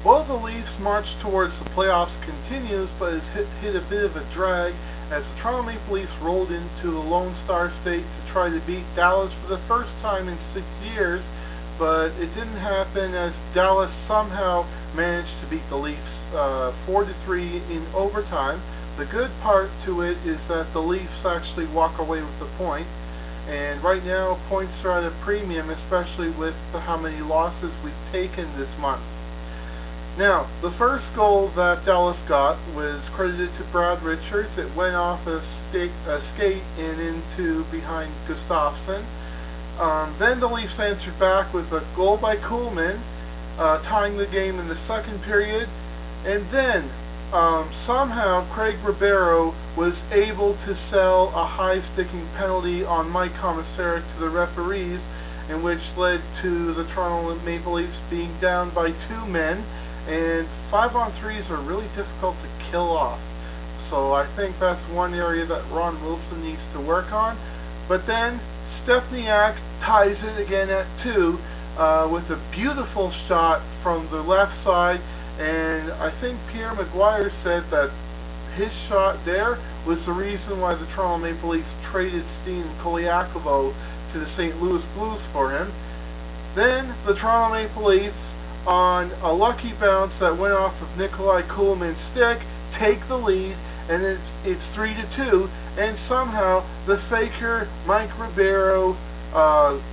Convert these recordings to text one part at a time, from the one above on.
Well, the Leafs' march towards the playoffs continues, but it's hit a bit of a drag as the Toronto Maple Leafs rolled into the Lone Star State to try to beat Dallas for the first time in 6 years, but it didn't happen as Dallas somehow managed to beat the Leafs 4-3 in overtime. The good part to it is that the Leafs actually walk away with the point, and right now points are at a premium, especially with how many losses we've taken this month. Now, the first goal that Dallas got was credited to Brad Richards. It went off a skate and into behind Gustafsson. Then the Leafs answered back with a goal by Kuhlman, tying the game in the second period. And then somehow Craig Ribeiro was able to sell a high-sticking penalty on Mike Komisarek to the referees, in which led to the Toronto Maple Leafs being down by 2 men. And 5-on-3s are really difficult to kill off. So I think that's one area that Ron Wilson needs to work on. But then Stepniak ties it again at 2 with a beautiful shot from the left side. And I think Pierre Maguire said that his shot there was the reason why the Toronto Maple Leafs traded Steen Koliakovo to the St. Louis Blues for him. Then the Toronto Maple Leafs, on a lucky bounce that went off of Nikolai Kuhlman's stick, take the lead, and it's 3-2, and somehow the faker Mike Ribeiro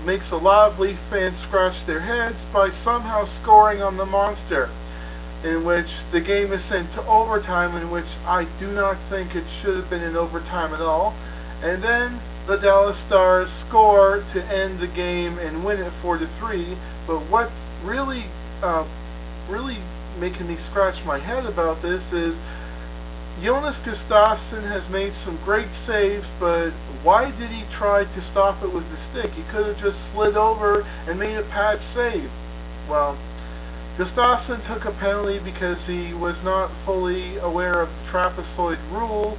makes a lot of Leaf fans scratch their heads by somehow scoring on the monster, in which the game is sent to overtime, in which I do not think it should have been in overtime at all. And then the Dallas Stars score to end the game and win it 4-3. But what's really making me scratch my head about this is Jonas Gustafsson has made some great saves, but why did he try to stop it with the stick? He could have just slid over and made a pad save. Well, Gustafsson took a penalty because he was not fully aware of the trapezoid rule,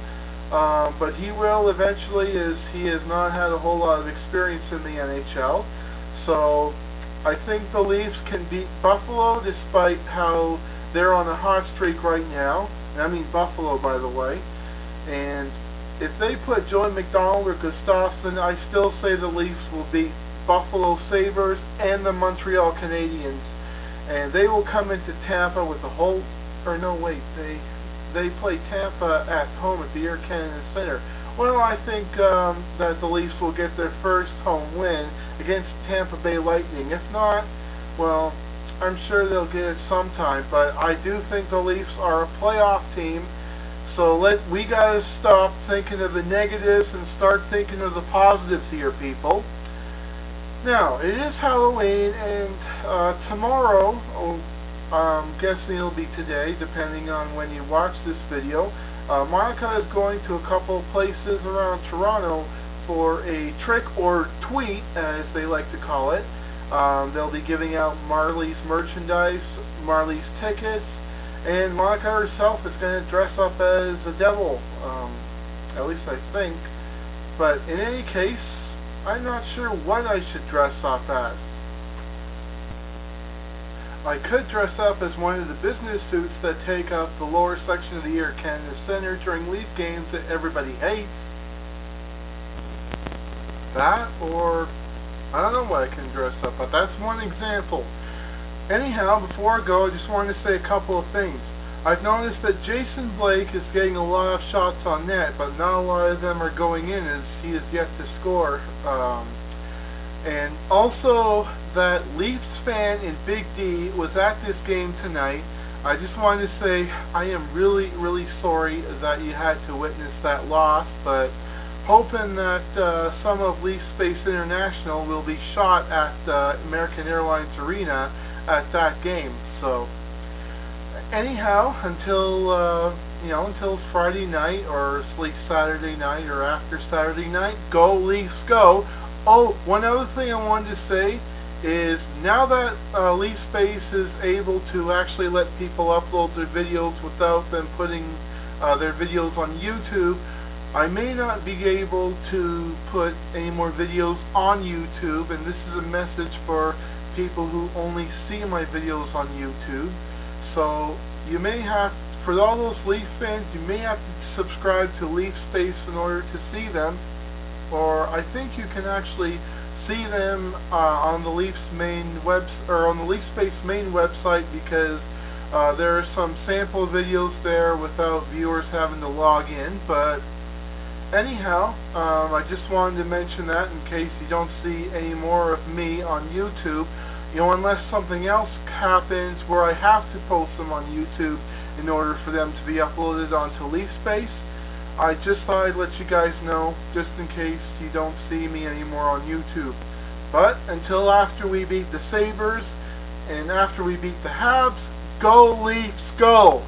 but he will eventually, as he has not had a whole lot of experience in the NHL. So I think the Leafs can beat Buffalo despite how they're on a hot streak right now. And I mean Buffalo, by the way. And if they put Joey McDonald or Gustafsson, I still say the Leafs will beat Buffalo Sabres and the Montreal Canadiens. And they will come into Tampa with a whole... Or no, wait. They play Tampa at home at the Air Canada Center. Well, I think that the Leafs will get their first home win against Tampa Bay Lightning. If not, well, I'm sure they'll get it sometime. But I do think the Leafs are a playoff team. So we gotta stop thinking of the negatives and start thinking of the positives here, people. Now, it is Halloween, and tomorrow, I'm guessing it'll be today, depending on when you watch this video, Monica is going to a couple of places around Toronto for a trick or tweet, as they like to call it. They'll be giving out Marley's merchandise, Marley's tickets, and Monica herself is going to dress up as a devil, at least I think. But in any case, I'm not sure what I should dress up as. I could dress up as one of the business suits that take up the lower section of the Air Canada Center during Leaf games that everybody hates. That, or I don't know what I can dress up, but that's one example. Anyhow, before I go, I just wanted to say a couple of things. I've noticed that Jason Blake is getting a lot of shots on net, but not a lot of them are going in, as he has yet to score. And also that Leafs fan in Big D was at this game tonight. I just wanted to say I am really, really sorry that you had to witness that loss, but hoping that some of Leaf Space International will be shot at American Airlines Arena at that game. So anyhow, until Friday night, or at least Saturday night, or after Saturday night, go Leafs go. Oh, one other thing I wanted to say is now that Leaf Space is able to actually let people upload their videos without them putting their videos on YouTube, I may not be able to put any more videos on YouTube, and this is a message for people who only see my videos on YouTube. So you may have, for all those Leaf fans, you may have to subscribe to Leaf Space in order to see them. Or I think you can actually see them on the Leafs main on the Leaf Space main website, because there are some sample videos there without viewers having to log in. But anyhow, I just wanted to mention that in case you don't see any more of me on YouTube. You know, unless something else happens where I have to post them on YouTube in order for them to be uploaded onto Leaf Space. I just thought I'd let you guys know, just in case you don't see me anymore on YouTube. But until after we beat the Sabres and after we beat the Habs, go Leafs, go!